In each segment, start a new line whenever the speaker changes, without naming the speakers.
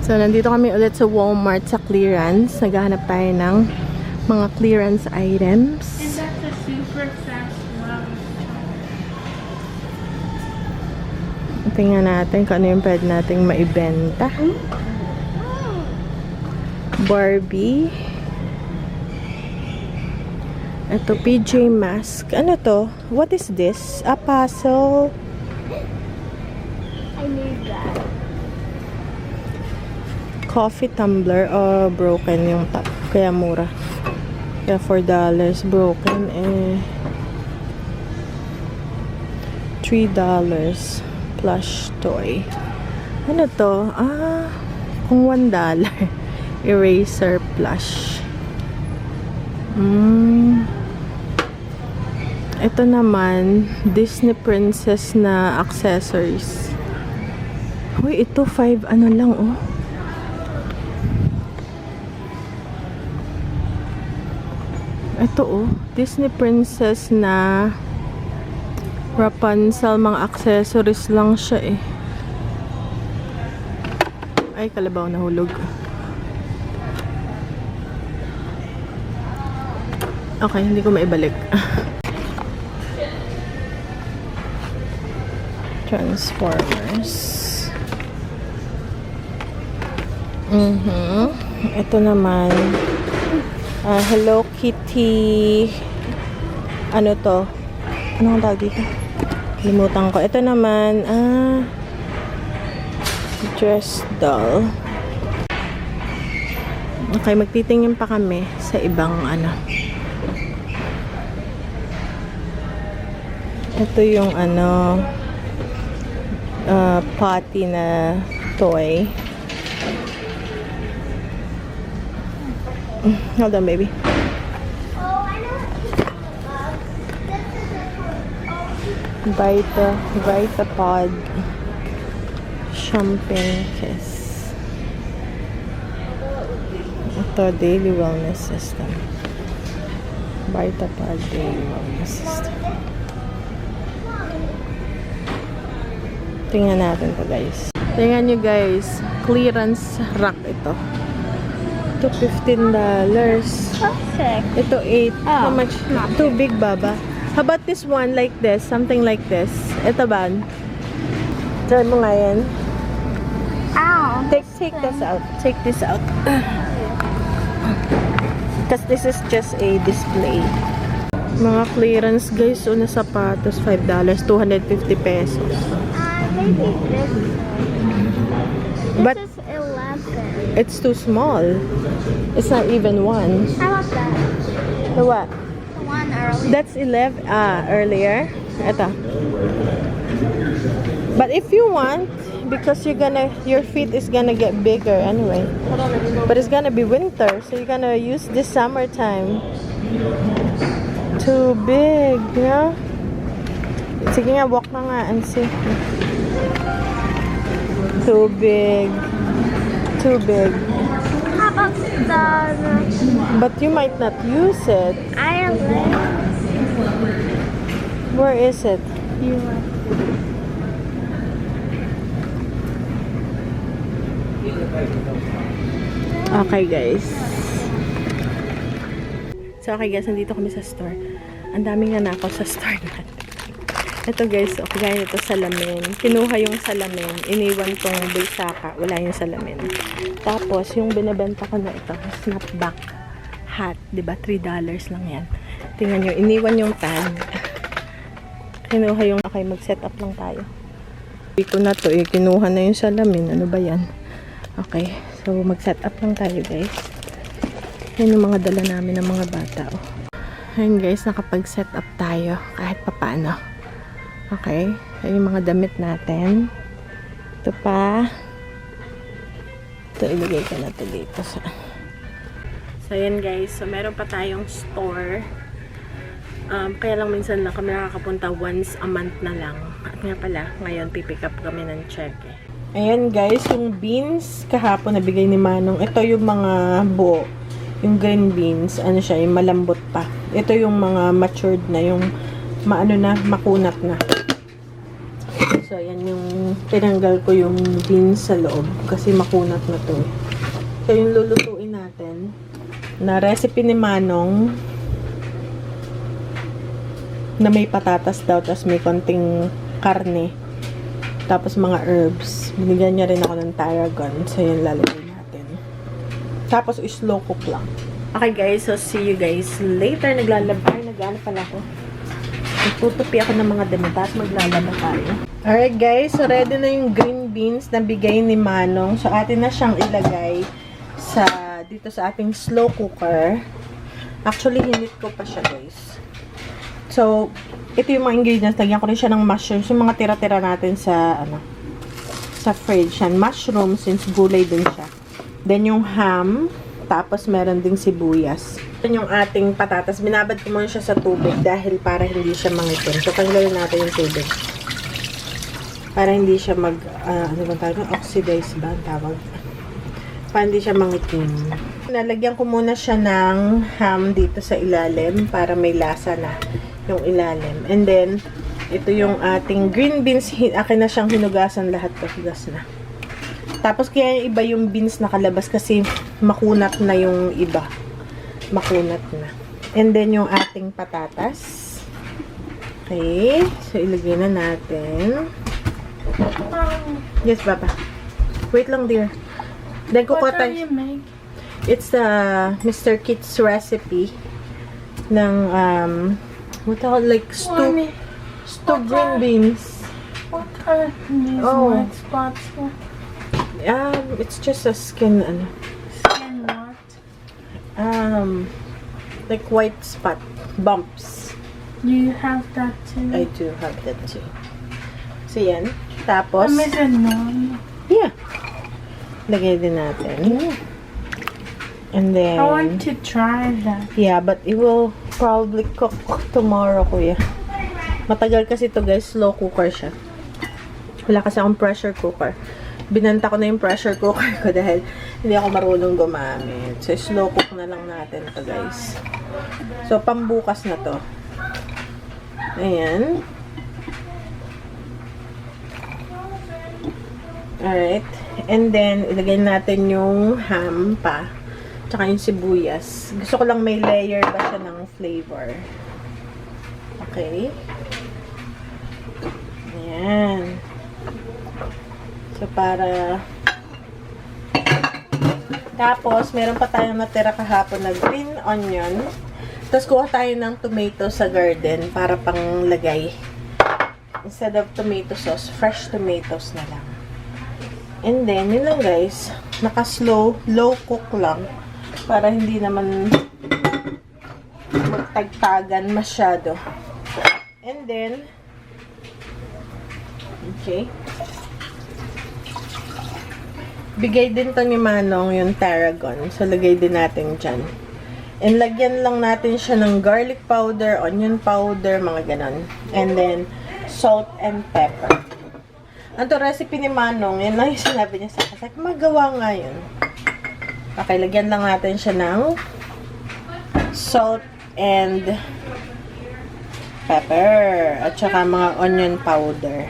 So, nandito kami ulit sa Walmart sa clearance. Naghahanap tayo ng mga clearance items.
And that's a super fast love.
Tingnan natin kung ano yung pwede nating maibenta. Barbie. Ito, PJ Mask. Ano to? What is this? A puzzle.
I need that.
Coffee tumbler. Oh, broken yung top. Kaya mura. Kaya $4. Broken eh. $3. Plush toy. Ano to? Ah, kung $1. Eraser plush. Ito naman, Disney Princess na accessories. Uy, ito 5 ano lang oh. Ito oh, Disney Princess na Rapunzel, mga accessories lang siya eh. Ay, kalabaw nahulog. Okay, hindi ko maibalik. Transformers. Ito naman. Hello Kitty. Ano to? Anong tawag dito? Limutan ko. Ito naman, dress doll. Okay, magtitingin pa kami sa ibang ano. Ito yung ano, potty na toy. Hold on, baby.
Oh, I know.
Vitapod Champagne Kiss. Ito, Daily Wellness System. Vitapod Daily Wellness System. Tingnan natin to, guys. Tingnan nyo, guys. Clearance rack ito. Ito, $15.
Perfect.
Ito, 8. How
Oh,
much?
not
Too big, Baba. How about this one like this? Something like this. Ito ba? Try mo nga yan.
Ow.
Take this out. Take this out. Because this is just a display. Mga clearance, guys. So, na sapatos, $5. 250 pesos.
Maybe this one.
But
This is 11.
it's too small. It's not even 1.
How about that?
The what?
The one earlier.
That's 11. Earlier. Ito. But if you want, because your feet is gonna get bigger anyway. But it's gonna be winter, so you're gonna use this summertime. Too big, yeah? Sige nga, walk na nga and see. Too big. Too big.
How about the
But you might not use it.
Ireland?
Where is it? Okay, guys. So, okay guys, nandito kami sa store. Ang daming nanakaw sa store natin. Ito guys, okay, gaya ito salamin. Kinuha yung salamin. Iniwan tong bulsaka. Wala yung salamin. Tapos, yung binibenta ko na ito, snapback hat. Diba? $3 lang yan. Tingnan nyo, iniwan yung tag. Kinuha yung, okay, mag-set up lang tayo. Dito na to, kinuha na yung salamin. Ano ba yan? Okay, so mag-set up lang tayo guys. Yan yung mga dala namin ng mga bata. Oh. Ayun guys, nakapag-set up tayo kahit papaano. Okay, yan yung mga damit natin. Ito pa. Ito, ilagay ko na ito dito sa... So yan guys, so meron pa tayong store. Kaya lang minsan lang kami nakakapunta once a month na lang. At nga pala, ngayon pipick up kami ng check eh. Ayan guys, yung beans kahapon nabigay ni Manong. Ito yung mga buo. Yung green beans, ano siya, yung malambot pa. Ito yung mga matured na, yung maano na, makunat na. So, ayan yung tinanggal ko yung beans sa loob kasi makunat na to. So, yung lulutuin natin na recipe ni Manong na may patatas daw, tapos may konting karne, tapos mga herbs. Binigyan niya rin ako ng tarragon. So, yun lalagay natin. Tapos, slow cook lang. Okay guys, so see you guys later. Naglalaba. Nag-ano pala ako. Tutupi ako ng mga damit, tapos maglalaba tayo. Alright guys, so ready na yung green beans na bigay ni Manong. So, atin na siyang ilagay dito sa ating slow cooker. Actually, hinit ko pa siya guys. So, ito yung mga ingredients. Lagyan ko rin siya ng mushrooms. Yung mga tira-tira natin sa fridge. Yan, mushroom, since gulay din siya. Then, yung ham. Tapos, meron ding sibuyas. Yan yung ating patatas. Binabad ko muna siya sa tubig dahil para hindi siya mangitim. So, tanggalin natin yung tubig. Para hindi siya ano ba tawag? Oxidize ba ang tawag? Para hindi siya mangitim. Nalagyan ko muna siya ng ham dito sa ilalim para may lasa na yung ilalim. And then, ito yung ating green beans. Akin na siyang hinugasan lahat to. Hugas na. Tapos, kaya iba yung beans nakalabas kasi makunat na yung iba. Makunat na. And then, yung ating patatas. Okay. So, ilagay na natin. Yes, Papa. Wait lang, dear. Then, kukuha tayo.
you make?
It's Mr. Kit's recipe ng, what the hell, like, stew green beans.
What are these
Oh.
white spots for?
It's just a skin,
Skin what?
like white spot, bumps.
Do you have that too?
I do have that too. So, yan. Tapos,
Is it none?
yeah. Lagay din natin. And then,
I want to try that.
yeah, but it will probably cook tomorrow, kuya. Matagal kasi to guys, slow cooker siya. Wala kasi akong pressure cooker. Binanta ko na yung pressure cooker ko dahil hindi ako marunong gumamit. So, slow cook na lang natin to guys. So, pambukas na to. Ayan. Alright. And then, ilagay natin yung ham pa. Tsaka yung sibuyas. Gusto ko lang may layer ba siya ng flavor. Okay. Ayan. So, para... Tapos, meron pa tayong natira kahapon na green onion. Tapos, kuha tayo ng tomato sa garden para pang lagay. Instead of tomato sauce, fresh tomatoes na lang. And then, yun lang guys. Naka-slow, low cook lang. Para hindi naman magtagtagan masyado. And then, okay. Bigay din to ni Manong yung tarragon. So, lagay din natin dyan. And lagyan lang natin siya ng garlic powder, onion powder, mga ganon. And then, salt and pepper. Ang to recipe ni Manong, yan lang yung sinabi niya sa akin. Magawa nga yun. Okay, lagyan lang natin siya ng salt and pepper. At saka mga onion powder.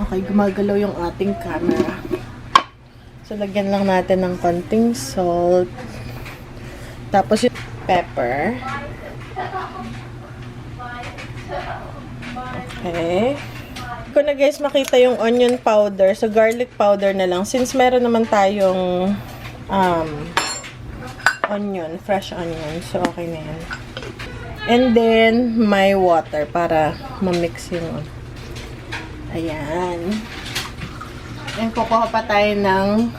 Okay, gumagalaw yung ating camera. So, lagyan lang natin ng konting salt. Tapos yung pepper. Okay. Kung na guys makita yung onion powder, so garlic powder na lang. Since meron naman tayong onion, fresh onion. So, okay na yan. And then, may water para ma-mix yung ayan. And kukuha pa tayo ng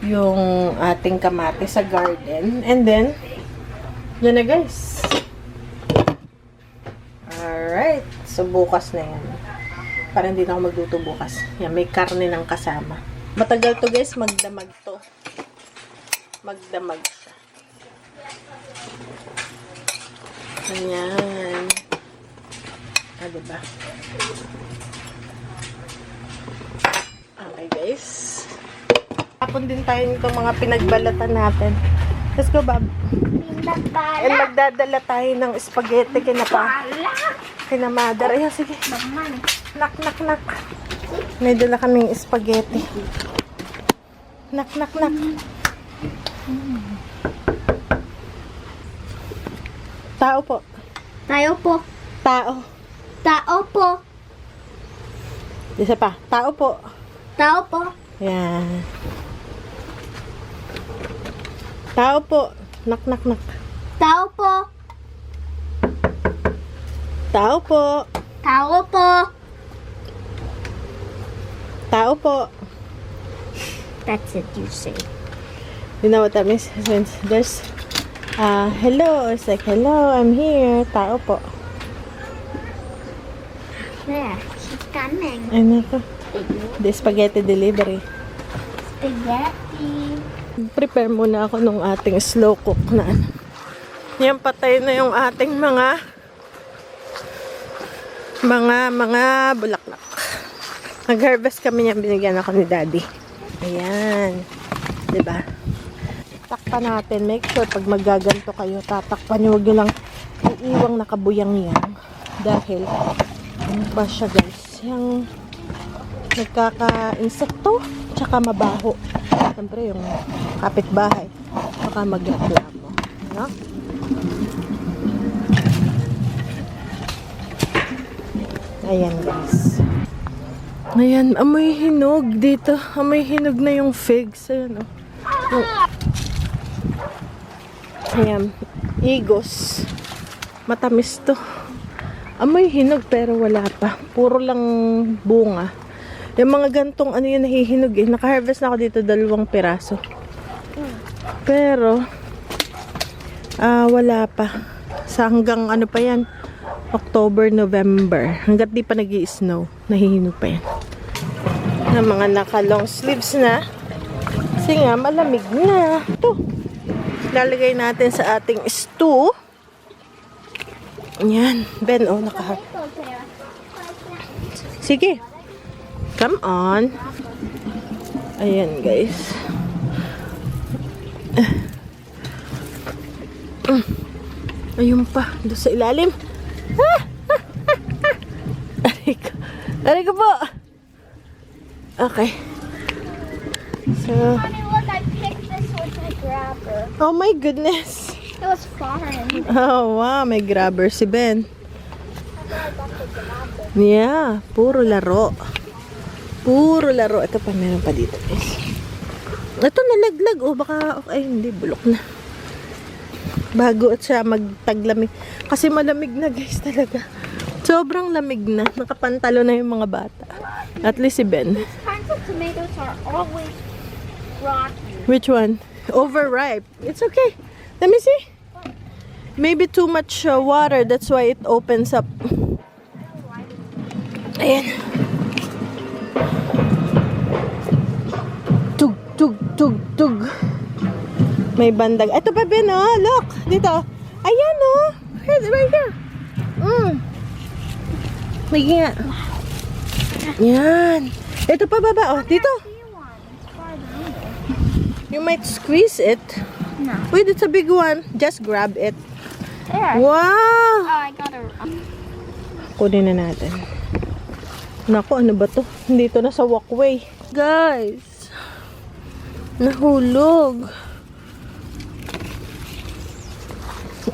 yung ating kamatis sa garden. And then, yun na guys. Alright. So, bukas na yan. Para hindi na ako magluto bukas. Yan, may karne ng kasama. Matagal to guys, magdamag to. Magdamag siya. Ayan. Ah, diba? Okay guys. Tapon din tayo nitong mga pinagbalatan natin. Let's go, Bob. And magdadala tayo ng spaghetti kina mother. Ayan, sige.
Naman.
Nak, nak, nak. May dala kaming spaghetti. Nak, nak, nak. Tao po.
Tayo po.
Tao.
Tao po.
Isa pa. Tao po.
Tao po.
Ayan. Tao po. Nak, nak, nak.
Tao po.
Tao po.
Tao po.
Tao po.
That's it, you say.
You know what that means? It means there's hello. It's like, hello, I'm here. Tao po.
There, she's coming.
Ay, nako. The spaghetti delivery.
Spaghetti.
Prepare muna ako nung ating slow cook na ano. Yan, patay na yung ating mga bulaklak. Nag-harvest kami niyan, binigyan ako ni Daddy. Ayan. Diba? Takpan natin. Make sure pag magaganto kayo, tatakpan nyo. Huwag nyo lang iiwang nakabuyang yan. Dahil, ano ba siya guys? Yung nagkaka-insekto, tsaka mabaho. Siyempre, yung kapitbahay, baka magreklamo. No? Ayan guys. Ayan, amoy hinog dito. Amoy hinog na yung figs. Ayan, oh. Ayan, igos. Matamis to. Amoy hinog pero wala pa. Puro lang bunga. Yung mga gantong ano yun nahihinog eh. Naka-harvest na ako dito 2 piraso. Pero, wala pa. Sa hanggang ano pa yan? October, November. Hanggat di pa nag-i-snow. Nahihinog pa yan. Na mga naka-long sleeves na. Kasi nga, malamig na. Ito. Lalagay natin sa ating stew. Yan. Ben, oh, naka. Sige. Come on. Ayan, guys. Ayun pa. Doon sa ilalim. Aray ko po. Okay. So.
Look, I picked this with my grabber.
Oh my goodness.
It was fun.
Oh wow, may grabber si Ben.
I got the grabber.
Yeah, puro laro. Puro laro. Ito pa, meron pa dito guys. Ito nalaglag. Oh, baka, okay, hindi, bulok na. Bago at siya magtaglamig. Kasi malamig na guys talaga. Sobrang lamig na. Nakapantalo na yung mga bata. At least si Ben.
These kinds of tomatoes are always rotten.
Which one? Overripe. It's okay. Let me see. Maybe too much water. That's why it opens up. Ayan. Tug, tug, tug, tug. May bandag. Ito pa, Ben, oh. Look. Dito. Ayan, oh. Right here. May nga. Yan. Ito pa, baba, oh. Dito. You might squeeze it.
No.
Wait, it's a big one. Just grab it.
There.
Wow!
Oh, I got a.
Kunin na natin. Naku, ano ba to? Dito na sa walkway. Guys. Nahulog.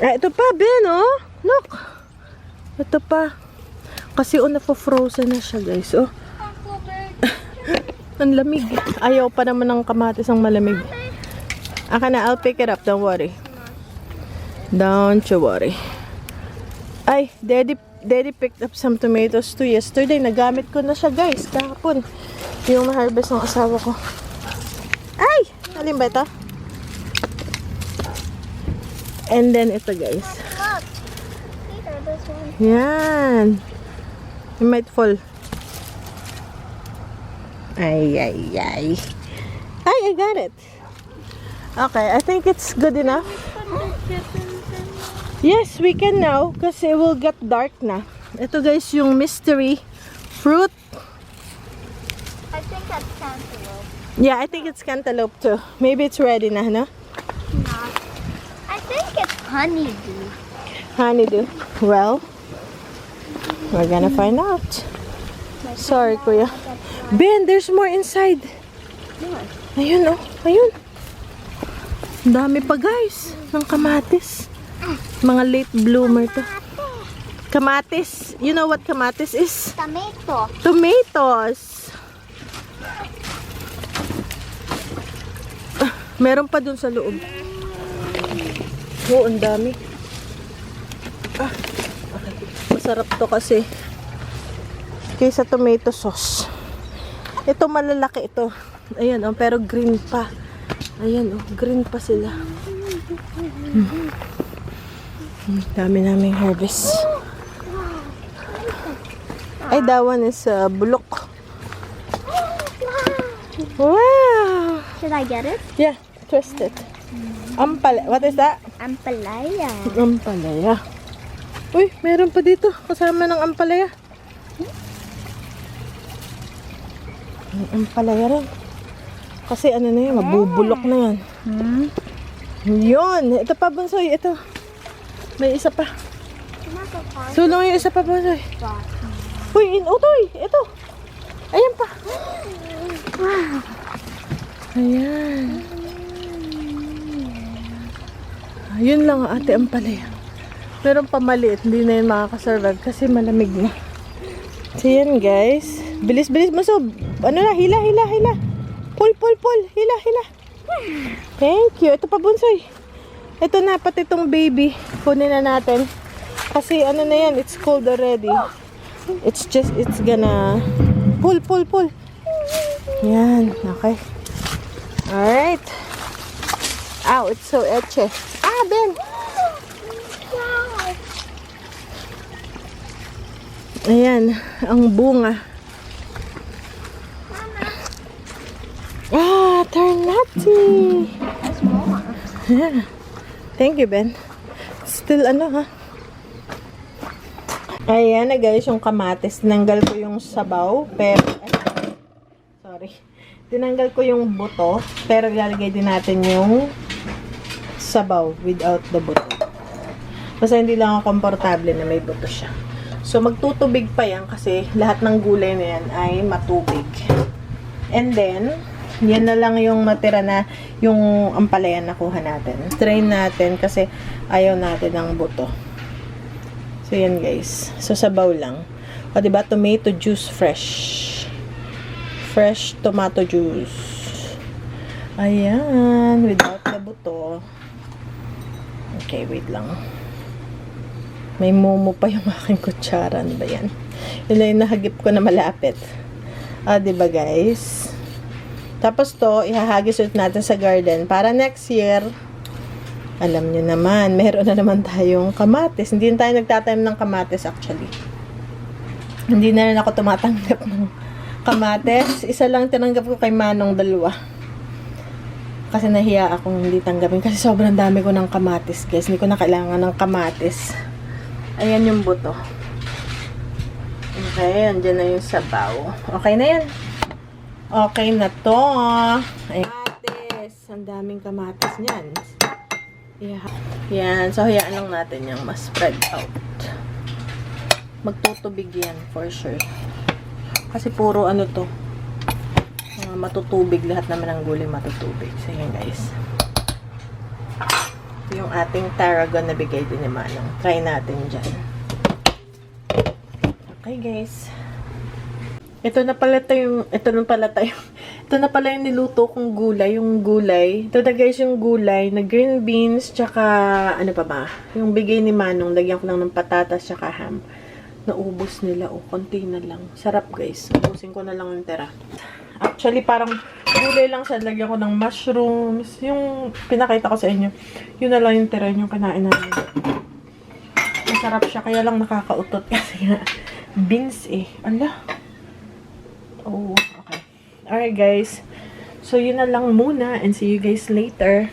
Ito pa, Ben, oh. Look. Ito pa. Kasi, nafo-frozen na siya, guys. Oh. Ang lamig. Ayaw pa naman ng kamatis ang malamig. Aka na, I'll pick it up. Don't worry. Don't you worry. Ay, Daddy picked up some tomatoes too yesterday. Nagamit ko na siya, guys. Kahapon. Yung na-harvest ng asawa ko. Ay! Alin ba ito? And then, ito, guys.
Look. Peter, this one.
Yan. It might fall. Ay, ay, ay. Ay, I got it. Okay, I think it's good enough. Yes, we can now kasi it will get dark na. Ito guys, yung mystery fruit.
I think that's cantaloupe.
Yeah, I think it's cantaloupe too. Maybe it's ready na, no?
Not. I think it's honeydew.
Honeydew. Well, We're gonna find out. Sorry, kuya. Ben, there's more inside. Ayun, oh. Ayun. Ang dami pa, guys. Ng kamatis. Mga late bloomer to. Kamatis. You know what kamatis is?
Tomato.
Tomatoes. Meron pa dun sa loob. Oh, ang dami. Okay. Masarap to kasi. Kaysa tomato sauce. Ito malalaki ito. Ayan, oh, pero green pa. Ayan, oh, green pa sila. Dami naming harvest. Ay, that one is bulok. Wow!
Should I get it?
Yeah, twist it. What is that?
Ampalaya.
Ampalaya. Uy, meron pa dito. Kasama ng ampalaya. May ampalaya rin. Kasi ano na yan, mabubulok na yan. Yun. Ito pa, Bunsoy. Ito. May isa pa. Sulong yung isa pa, Bunsoy. Uy, utoy. Ito. Ayan pa. Ayan. Yun lang ate ang palaya. Meron pa maliit, hindi na yun makakasurvive kasi malamig na. So yan guys. Bilis mo so. Ano na, hila. Pull. Hila. Thank you. Ito pa Bunsoy. Ito na, pati itong baby. Kunin na natin. Kasi ano na yan, it's cold already. It's gonna pull. Yan, okay. Alright. Ow, it's so etchy. Ben! Ayan, ang bunga. Ternati! Yeah. Thank you, Ben. Still ha? Ayan na guys, yung kamatis. Tinanggal ko yung sabaw, pero... sorry. Tinanggal ko yung buto, pero ilalagay din natin yung sabaw without the buto. Basta hindi lang ako komportable na may buto siya. So, magtutubig pa yan kasi lahat ng gulay na yan ay matubig. And then, yan na lang yung matira na yung ampalaya na kuha natin. Strain natin kasi ayaw natin ng buto. So, yan guys. So, sabaw lang. O, diba? Tomato juice fresh. Fresh tomato juice. Ayan. Without the buto. Okay, wait lang. May momo pa yung aking kutsara. Ano ba yan? Yun lang yung nahagip ko na malapit. Diba guys? Tapos to, ihahagis ulit natin sa garden. Para next year, alam nyo naman, meron na naman tayong kamatis. Hindi na tayo nagtatanim ng kamatis actually. Hindi na rin ako tumatanggap ng kamatis. Isa lang tinanggap ko kay Manong, dalawa. Kasi nahiya akong hindi tanggapin. Kasi sobrang dami ko ng kamatis, guys. Hindi ko na kailangan ng kamatis. Ayan yung buto. Okay, andyan na yung sabaw. Okay na yan. Okay na to. Kamatis. Ang daming kamatis niyan. Yeah. Yan. So, hayaan lang natin yung mas spread out. Magtutubig yan for sure. Kasi puro ano to. Matutubig. Lahat naman ng gulay matutubig. So, yun guys. Ito yung ating tarragon na bigay din ni Manong. Try natin dyan. Okay guys. Ito na pala yung niluto kong gulay. Yung gulay. Ito na guys yung gulay na green beans tsaka ano pa ba? Yung bigay ni Manong. Lagyan ko lang ng patatas tsaka ham. Naubos nila. Konti na lang. Sarap guys. Ubusin ko na lang yung tira. Actually, parang gulay lang siya. Lagyan ko ng mushrooms. Yung pinakita ko sa inyo. Yun na lang yung tira yung kinain namin. Masarap siya. Kaya lang nakakautot. Kasi nga, beans Ala. Oh, okay. Alright guys. So, yun na lang muna. And see you guys later.